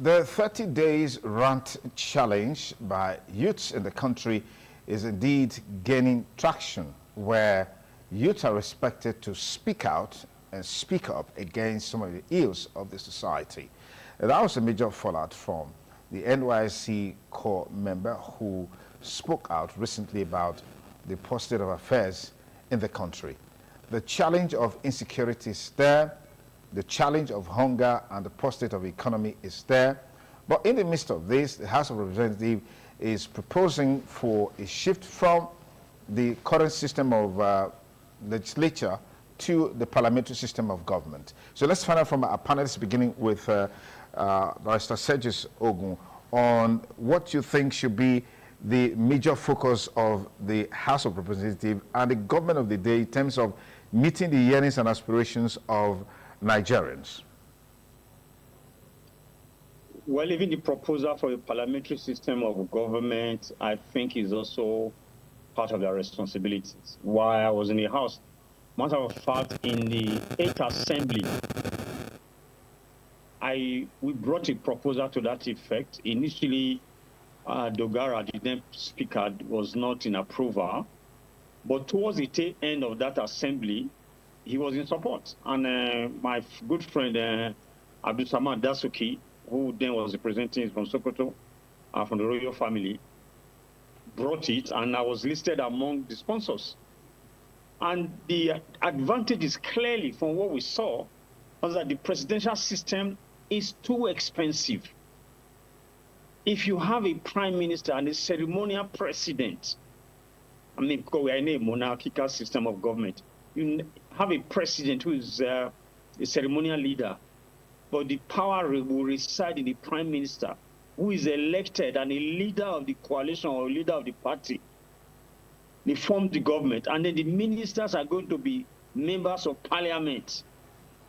The 30 days rant challenge by youths in the country is indeed gaining traction, where youth are expected to speak out and speak up against some of the ills of the society. And that was a major fallout from the NYC core member who spoke out recently about the poor state of affairs in the country. The challenge of insecurity is there. The challenge of hunger and the poor state of the economy is there. But in the midst of this, the House of Representatives is proposing for a shift from the current system of legislature to the parliamentary system of government. So let's find out from our panelists, beginning with Barrister Sergis Ogun, on what you think should be the major focus of the House of Representatives and the government of the day in terms of meeting the yearnings and aspirations of Nigerians. Well, even the proposal for a parliamentary system of government, I think, is also part of their responsibilities. While I was in the House, matter of fact, in the 8th Assembly, we brought a proposal to that effect. Initially, Dogara, the then speaker, was not in approval, but towards the tail end of that assembly, he was in support. And my good friend, Abdul Samad Dasuki, who then was representing from Sokoto, from the royal family, brought it, and I was listed among the sponsors. And the advantage is clearly, from what we saw, was that the presidential system is too expensive. If you have a prime minister and a ceremonial president, I mean, because we are in a monarchical system of government, you have a president who is a ceremonial leader, but the power will reside in the prime minister, who is elected and a leader of the coalition or leader of the party. They form the government, and then the ministers are going to be members of parliament.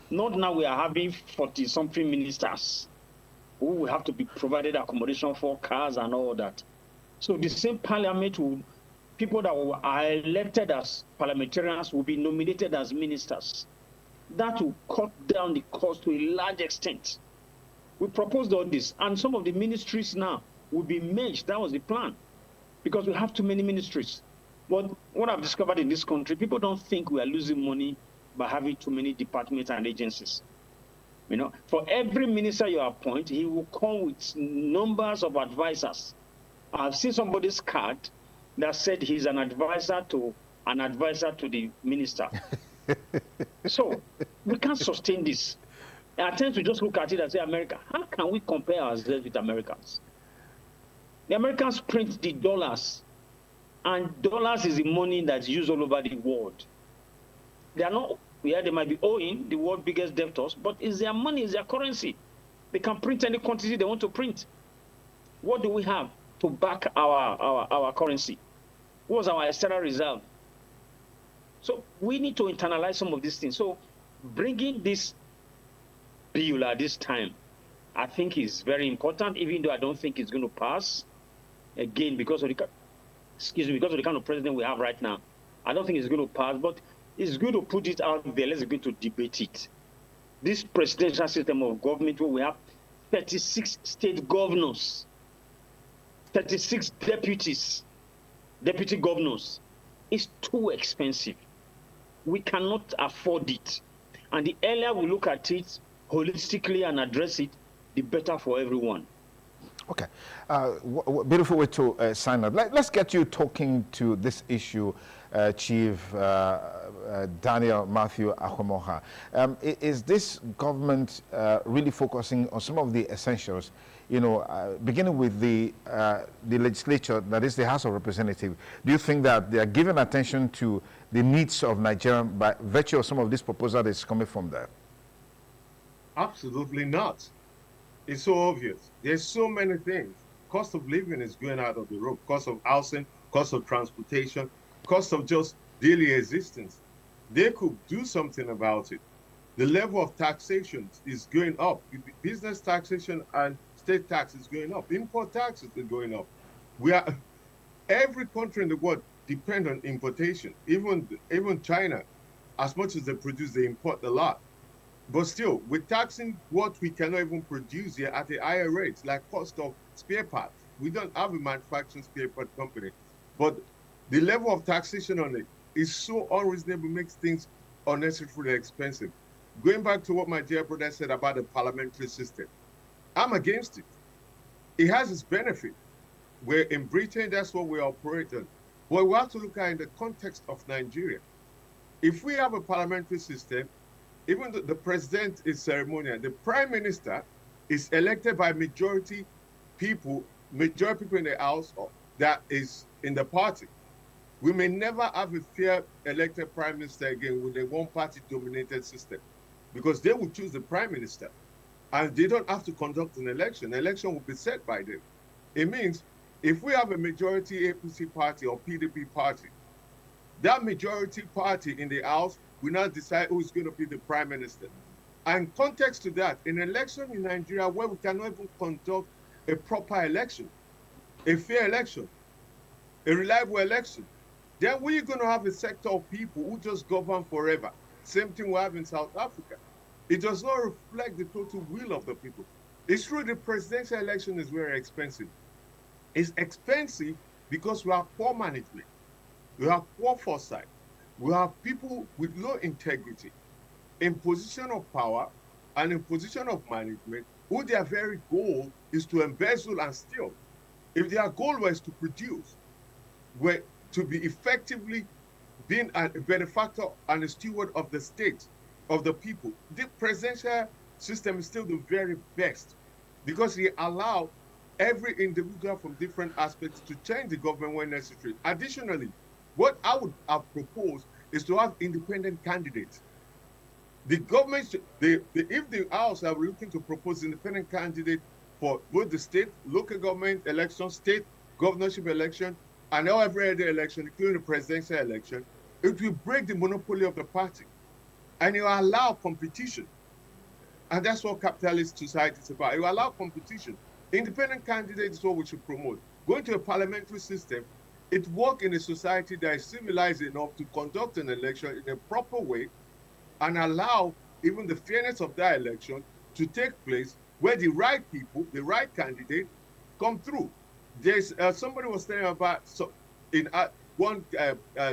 Not now we are having 40-something ministers who will have to be provided accommodation for, cars and all that. So the same parliament will, people that are elected as parliamentarians will be nominated as ministers. That will cut down the cost to a large extent. We proposed all this, and some of the ministries now will be merged. That was the plan, because we have too many ministries. But what I've discovered in this country, people don't think we are losing money by having too many departments and agencies. You know, for every minister you appoint, he will come with numbers of advisors. I've seen somebody's card that said he's an advisor to the minister. So we can't sustain this. I tend to just look at it and say, America, how can we compare ourselves with Americans? The Americans print the dollars, and dollars is the money that's used all over the world. They are not, yeah, they might be owing the world's biggest debtors, but it's their money, it's their currency. They can print any quantity they want to print. What do we have to back our currency? What's our external reserve? So we need to internalize some of these things. So bringing this bill at this time, I think is very important, even though I don't think it's going to pass. Again, because of the, because of the kind of president we have right now, I don't think it's going to pass, but it's good to put it out there. Let's go to debate it. This presidential system of government, where we have 36 state governors, 36 deputy governors, is too expensive. We cannot afford it. And the earlier we look at it holistically and address it, the better for everyone. Okay. Beautiful way to sign up. Let's get you talking to this issue, Chief Daniel Matthew Akwamoha. Is this government really focusing on some of the essentials, you know, beginning with the legislature, that is the House of Representatives? Do you think that they are giving attention to the needs of Nigeria by virtue of some of this proposal that's coming from there? Absolutely not. It's so obvious. There's so many things. Cost of living is going out of the roof. Cost of housing, cost of transportation, cost of just daily existence. They could do something about it. The level of taxation is going up. Business taxation and state tax is going up. Import taxes are going up. Every country in the world depends on importation. Even China, as much as they produce, they import a lot. But still, we're taxing what we cannot even produce here at a higher rate, like cost of spare parts. We don't have a manufacturing spare part company, but the level of taxation on it is so unreasonable, makes things unnecessarily expensive. Going back to what my dear brother said about the parliamentary system, I'm against it. It has its benefit. We're in Britain, that's what we operate on. But we have to look at it in the context of Nigeria. If we have a parliamentary system, even though the president is ceremonial, the prime minister is elected by majority people in the house that is in the party. We may never have a fair elected prime minister again with a one-party dominated system because they will choose the prime minister and they don't have to conduct an election. The election will be set by them. It means if we have a majority APC party or PDP party, that majority party in the House will now decide who is going to be the prime minister. And context to that, an election in Nigeria where we cannot even conduct a proper election, a fair election, a reliable election, then we're going to have a sector of people who just govern forever. Same thing we have in South Africa. It does not reflect the total will of the people. It's true the presidential election is very expensive. It's expensive because we have poor management. We have poor foresight. We have people with low integrity in position of power and in position of management who their very goal is to embezzle and steal. If their goal was to produce, were to be effectively being a benefactor and a steward of the state, of the people, the presidential system is still the very best because it allows every individual from different aspects to change the government when necessary. Additionally, what I would have proposed is to have independent candidates. The government, if the House are looking to propose independent candidates for both the state, local government election, state governorship election, and every other election, including the presidential election, it will break the monopoly of the party. And it will allow competition. And that's what capitalist society is about. It will allow competition. Independent candidates is what we should promote. Going to a parliamentary system, it works in a society that is civilized enough to conduct an election in a proper way and allow even the fairness of that election to take place where the right people, the right candidate, come through. There's somebody was saying about one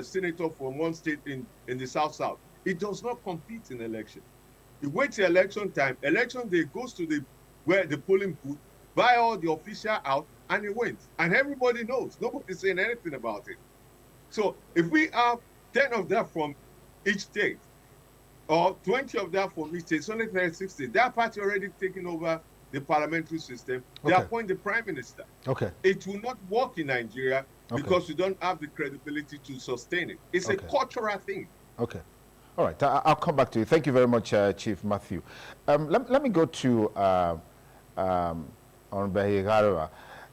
senator from one state in the South. It does not compete in election. You wait till election time. Election day goes to where the polling booth, buy all the official out, and he wins. And everybody knows. Nobody's saying anything about it. So if we have 10 of that from each state, or 20 of that from each state, it's only 36 states. That party already taken over the parliamentary system. They appoint the prime minister. Okay. It will not work in Nigeria because we don't have the credibility to sustain it. It's a cultural thing. Okay. All right. I'll come back to you. Thank you very much, Chief Matthew. Let me go to Honorable Higarawa.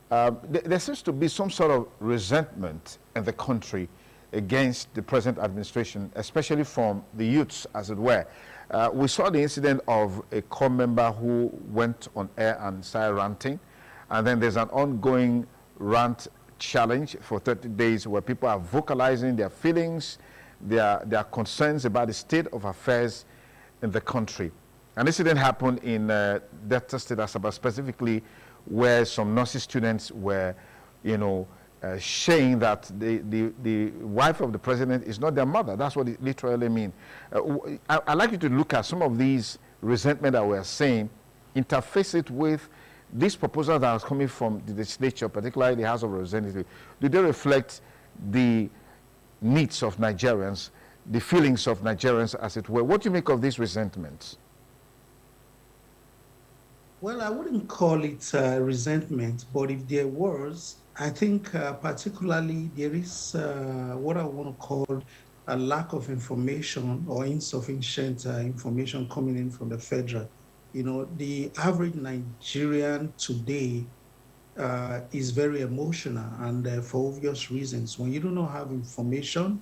There seems to be some sort of resentment in the country against the present administration, especially from the youths, as it were. We saw the incident of a core member who went on air and started ranting, and then there's an ongoing rant challenge for 30 days where people are vocalizing their feelings, their concerns about the state of affairs in the country. An incident happened in Delta State, Asaba, specifically where some nurses students were, saying that the wife of the president is not their mother. That's what it literally means. I'd like you to look at some of these resentment that we're saying, interface it with this proposal that is coming from the legislature, particularly the House of Representatives. Do they reflect the needs of Nigerians, the feelings of Nigerians, as it were? What do you make of these resentments? Well, I wouldn't call it resentment, but if there was, I think particularly there is what I want to call a lack of information or insufficient information coming in from the federal. The average Nigerian today is very emotional, and for obvious reasons. When you do not have information,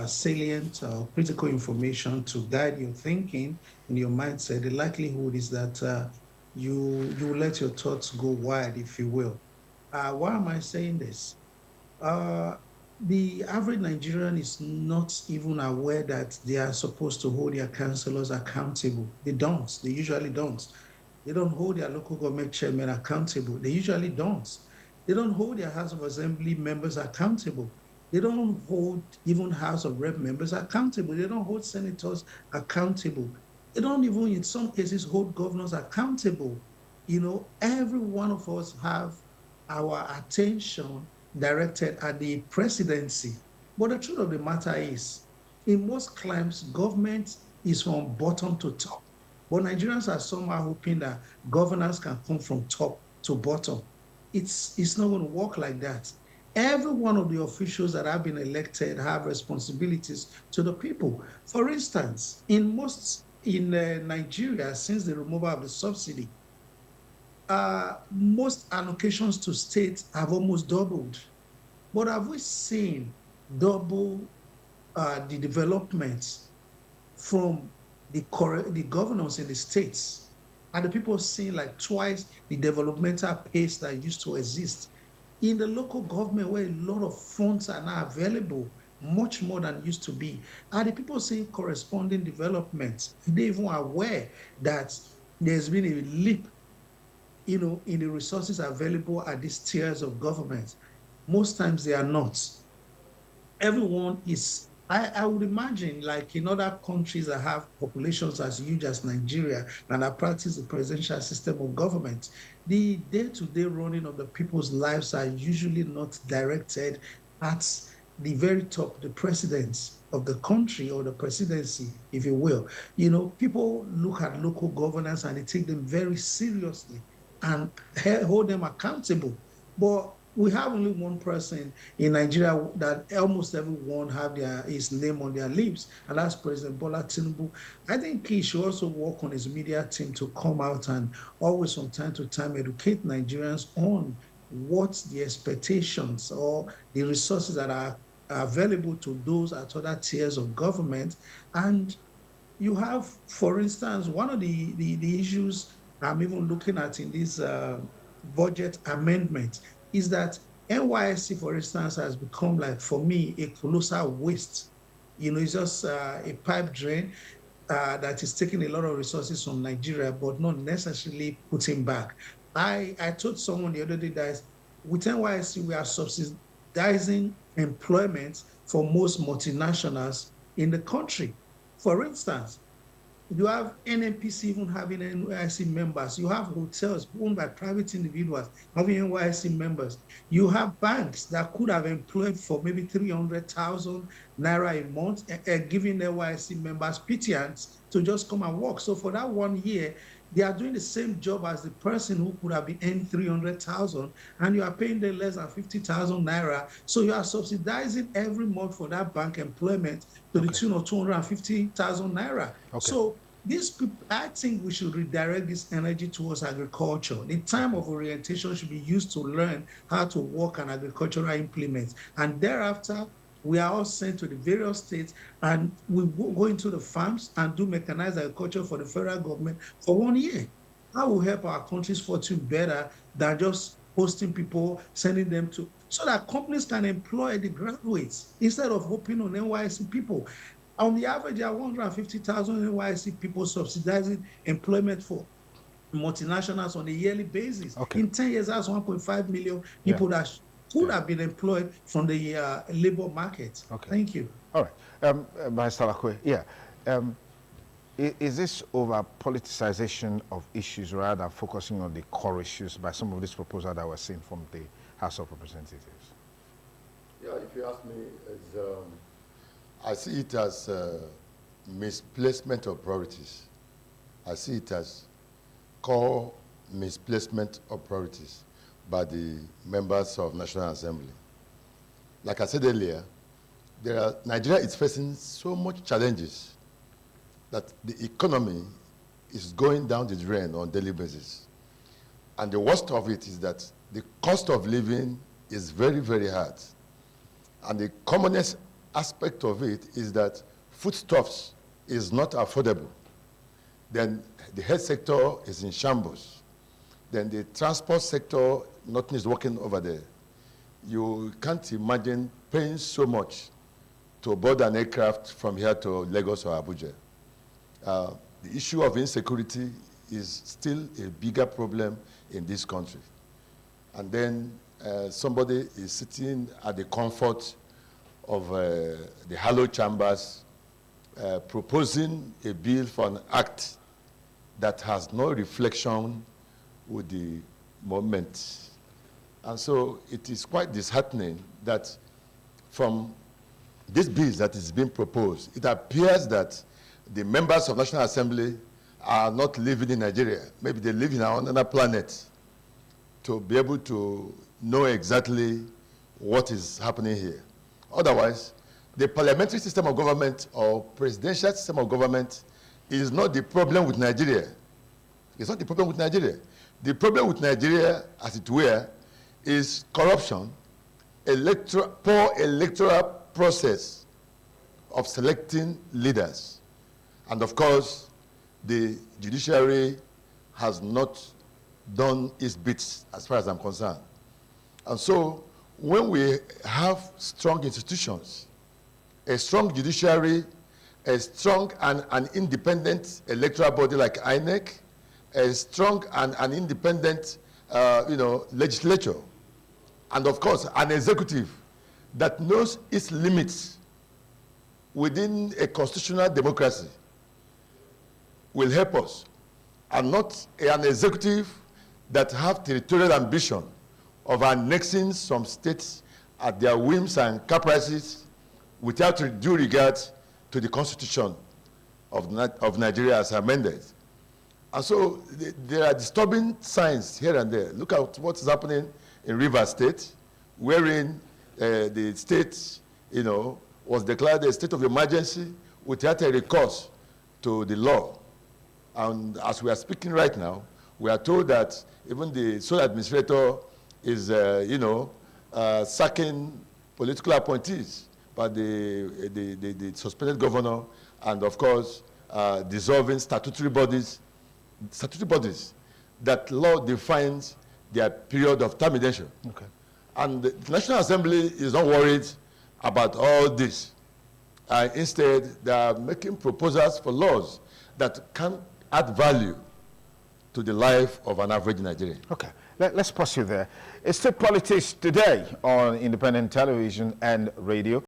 salient critical information to guide your thinking and your mindset, the likelihood is that you let your thoughts go wide, if you will. Why am I saying this? the average Nigerian is not even aware that they are supposed to hold their councillors accountable. They don't. They usually don't. They don't hold their local government chairman accountable. They usually don't. They don't hold their House of Assembly members accountable. They don't hold even House of Rep members accountable. They don't hold senators accountable. They don't even, in some cases, hold governors accountable. Every one of us have our attention directed at the presidency. But the truth of the matter is, in most climes, government is from bottom to top. But Nigerians are somehow hoping that governance can come from top to bottom. It's not going to work like that. Every one of the officials that have been elected have responsibilities to the people. For instance, in Nigeria, since the removal of the subsidy, most allocations to states have almost doubled. But have we seen double the developments from the governors in the states? Are the people seeing like twice the developmental pace that used to exist? In the local government, where a lot of funds are now available, much more than used to be, are the people seeing corresponding developments? Are they even aware that there's been a leap in the resources available at these tiers of government? Most times they are not. Everyone is, I would imagine, like in other countries that have populations as huge as Nigeria and that practice the presidential system of government, the day-to-day running of the people's lives are usually not directed at the very top, the presidents of the country or the presidency, if you will. People look at local governance and they take them very seriously and hold them accountable. But we have only one person in Nigeria that almost everyone have his name on their lips, and that's President Bola Tinubu. I think he should also work on his media team to come out and always from time to time educate Nigerians on what the expectations or the resources that are available to those at other tiers of government. And you have, for instance, one of the issues I'm even looking at in this budget amendment is that NYSC, for instance, has become, like, for me, a colossal waste. It's just a pipe drain that is taking a lot of resources from Nigeria, but not necessarily putting back. I told someone the other day that with NYSC, we are subsidizing employment for most multinationals in the country. For instance, you have NNPC even having NYSC members. You have hotels owned by private individuals having NYSC members. You have banks that could have employed for maybe 300,000 naira a month, giving NYSC members PTNs to just come and work. So for that 1 year, they are doing the same job as the person who could have been earning 300,000, and you are paying them less than 50,000 naira. So you are subsidizing every month for that bank employment to the tune of 250,000 naira. So these people, I think we should redirect this energy towards agriculture. The time of orientation should be used to learn how to work an agricultural implement. And thereafter, we are all sent to the various states and we go into the farms and do mechanized agriculture for the federal government for 1 year. That will help our country's fortune better than just posting people, sending them to, so that companies can employ the graduates instead of hoping on NYSC people. On the average, there are 150,000 NYSC people subsidizing employment for multinationals on a yearly basis. In 10 years, that's 1.5 million people that could have been employed from the labor market. Thank you. All right. Mr. Lakwe, is this over politicization of issues rather than focusing on the core issues by some of these proposals that were seen from the House of Representatives? Yeah, if you ask me, I see it as misplacement of priorities. I see it as core misplacement of priorities by the members of National Assembly. Like I said earlier, Nigeria is facing so much challenges that the economy is going down the drain on a daily basis. And the worst of it is that the cost of living is very, very hard. And the commonest aspect of it is that foodstuffs is not affordable. Then the health sector is in shambles. Then the transport sector, nothing is working over there. you can't imagine paying so much to board an aircraft from here to Lagos or Abuja. The issue of insecurity is still a bigger problem in this country. And then somebody is sitting at the comfort of the hallowed chambers, proposing a bill for an act that has no reflection with the moment. And so it is quite disheartening that from this bill that is being proposed, it appears that the members of National Assembly are not living in Nigeria. Maybe they live in another planet to be able to know exactly what is happening here. Otherwise, the parliamentary system of government or presidential system of government is not the problem with Nigeria. It's not the problem with Nigeria. The problem with Nigeria, as it were, is corruption, poor electoral process of selecting leaders. And of course, the judiciary has not done its bits as far as I'm concerned. And so when we have strong institutions, a strong judiciary, a strong and an independent electoral body like INEC, a strong and an independent legislature, and of course an executive that knows its limits within a constitutional democracy will help us, and not an executive that have territorial ambition of annexing some states at their whims and caprices without due regard to the Constitution of Nigeria as amended. And so there are disturbing signs here and there. Look at what is happening in Rivers State, wherein the state, was declared a state of emergency without a recourse to the law. And as we are speaking right now, we are told that even the sole administrator is, sacking political appointees by the suspended governor, and of course, dissolving statutory bodies that law defines their period of termination. Okay. And the National Assembly is not worried about all this. Instead, they are making proposals for laws that can add value to the life of an average Nigerian. Okay, let's pause you there. It's State Politics Today on Independent Television and Radio.